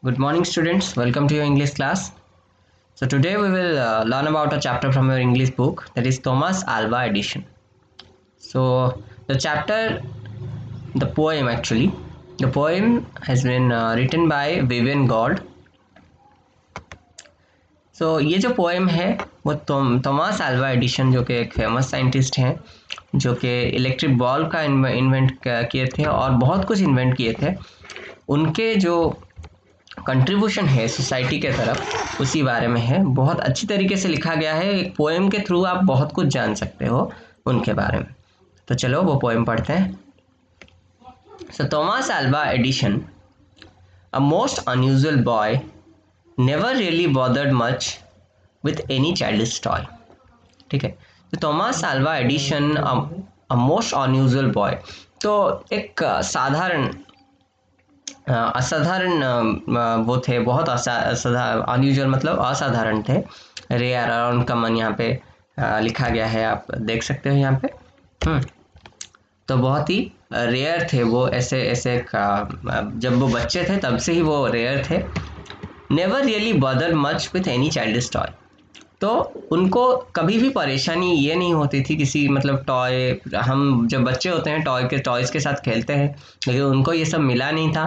Good morning, students. Welcome to your English class. So today we will learn about a chapter from your English book, that is Thomas Alva Edison. So the chapter, the poem actually, the poem has been written by Vivian Gould. So ये जो poem है वो Thomas Alva addition जो कि एक famous scientist हैं, जो कि इलेक्ट्रिक बल्ब का इन्वेंट किए थे और बहुत कुछ इन्वेंट किए थे, उनके जो कंट्रीब्यूशन है सोसाइटी के तरफ उसी बारे में है। बहुत अच्छी तरीके से लिखा गया है। एक पोएम के थ्रू आप बहुत कुछ जान सकते हो उनके बारे में। तो चलो वो पोएम पढ़ते हैं। So Thomas Alva Edison, a most unusual boy, never really bothered much with any childish toy. ठीक है, तो Thomas Alva Edison a most unusual boy, तो एक साधारण असाधारण वो थे, बहुत अनयूजुअल मतलब असाधारण थे। रेयर और अनकॉमन यहाँ पे लिखा गया है, आप देख सकते हो यहाँ पे। तो बहुत ही रेयर थे वो, ऐसे ऐसे जब वो बच्चे थे तब से ही वो रेयर थे। Never really bother much with any childish toy, तो उनको कभी भी परेशानी ये नहीं होती थी किसी मतलब टॉय। हम जब बच्चे होते हैं टॉयज़ के साथ खेलते हैं, लेकिन उनको ये सब मिला नहीं था,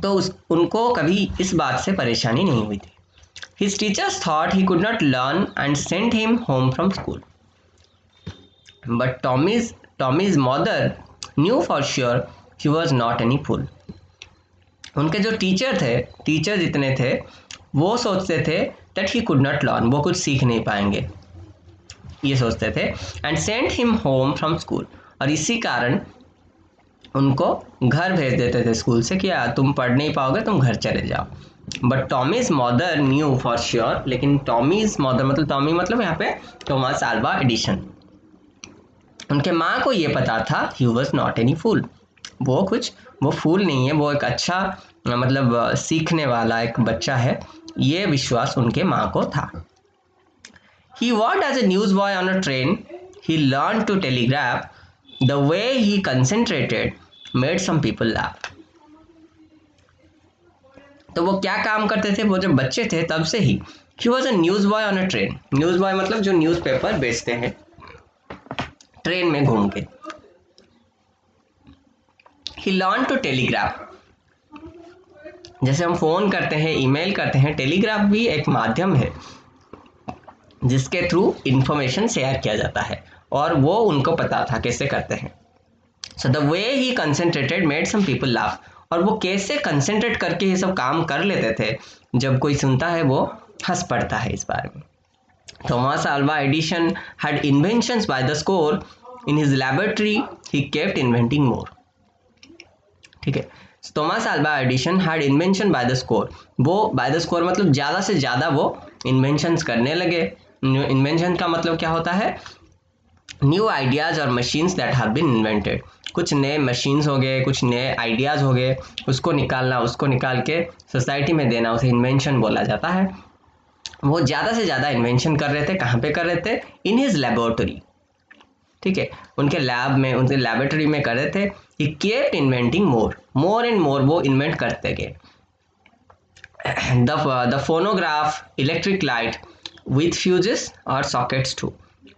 तो उनको कभी इस बात से परेशानी नहीं हुई थी। His teachers thought he could not learn and sent him home from school. But Tommy's mother knew for sure he was not any fool. उनके जो टीचर जितने थे वो सोचते थे that he could not learn, वो कुछ सीख नहीं पाएंगे, ये सोचते थे, and sent him home from school, और इसी कारण उनको घर भेज देते थे स्कूल से कि तुम पढ़ नहीं पाओगे, तुम घर चले जाओ। But Tommy's mother new for sure, लेकिन टॉमीज मदर मतलब टॉमी मतलब यहाँ पे थॉमस अल्वा एडिशन, उनके माँ को ये पता था ही वॉज नॉट एनी फूल, वो फूल नहीं है, वो एक अच्छा मतलब सीखने वाला एक बच्चा है, ये विश्वास उनके माँ को था। He worked as a newsboy on a train. He learned to telegraph. The way he concentrated made some people laugh. तो वो क्या काम करते थे, वो जब बच्चे थे तब से ही he was a newsboy on a train. न्यूज़बॉय मतलब जो न्यूज़पेपर बेचते हैं ट्रेन में घूम के। He learned to telegraph. जैसे हम फोन करते हैं, ईमेल करते हैं, टेलीग्राफ भी एक माध्यम है जिसके थ्रू इंफॉर्मेशन शेयर किया जाता है, और वो उनको पता था कैसे करते हैं। So the way he concentrated made some people laugh, और वो कैसे कंसंट्रेट करके ये सब काम कर लेते थे, जब कोई सुनता है वो हंस पड़ता है इस बारे में। Thomas Alva Edison had inventions by the score, in his laboratory he kept inventing more. ठीक है, Thomas Alva Edison had invention by the score, वो बाय द स्कोर मतलब ज़्यादा से ज़्यादा वो इन्वेंशंस करने लगे। इन्वेंशन का मतलब क्या होता है, न्यू आइडियाज़ और machines that have been invented, कुछ नए मशीन्स हो गए, कुछ नए आइडियाज़ हो गए, उसको निकाल के सोसाइटी में देना, उसे इन्वेंशन बोला जाता है। वो ज़्यादा से ज़्यादा इन्वेंशन कर रहे थे, कहाँ पे कर रहे थे, इन हिज लेबोरेटरी। ठीक है, उनके लैब में, उनके लेबोरेटरी में कर रहे थे। ही kept inventing more and more, वो इन्वेंट करते गए। The phonograph, electric light with fuses और सॉकेट्स टू,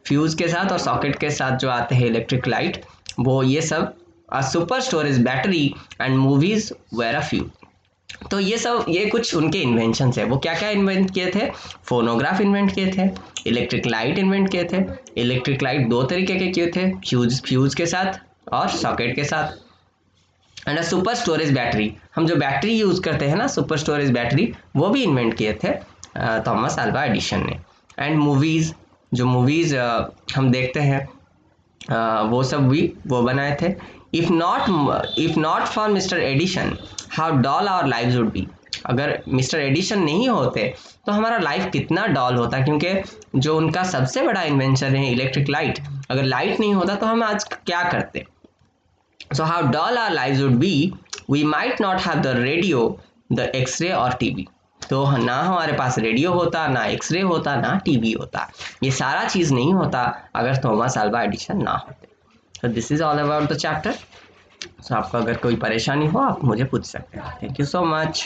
फ्यूज के साथ और सॉकेट के साथ जो आते हैं इलेक्ट्रिक लाइट, वो ये सब, super storage battery and movies were a few. तो ये कुछ उनके इन्वेंशन है। वो क्या क्या इन्वेंट किए थे, फोनोग्राफ इन्वेंट किए थे, इलेक्ट्रिक लाइट इन्वेंट किए थे। इलेक्ट्रिक लाइट दो तरीके के किए थे, फ्यूज के साथ और सॉकेट के साथ। एंड सुपर स्टोरेज बैटरी, हम जो बैटरी यूज़ करते हैं ना, सुपर स्टोरेज बैटरी, वो भी इन्वेंट किए थे थॉमस अल्वा एडिशन ने। एंड मूवीज़, जो मूवीज़ हम देखते हैं वो सब भी वो बनाए थे। If not for mister Edison how dull our lives would be, अगर मिस्टर एडिशन नहीं होते तो हमारा लाइफ कितना डॉल होता, क्योंकि जो उनका सबसे बड़ा इन्वेंशन है इलेक्ट्रिक लाइट, अगर लाइट नहीं होता तो हम आज क्या करते। So how dull our lives would be, we might not have the radio, the X-ray और टीवी। तो ना हमारे पास रेडियो होता, ना एक्सरे होता, ना टीवी होता, ये सारा चीज़ नहीं होता अगर थॉमस अल्वा एडिशन ना होते। So this is all about the chapter. So आपको अगर कोई परेशानी हो आप मुझे पूछ सकते हैं। Thank you so much.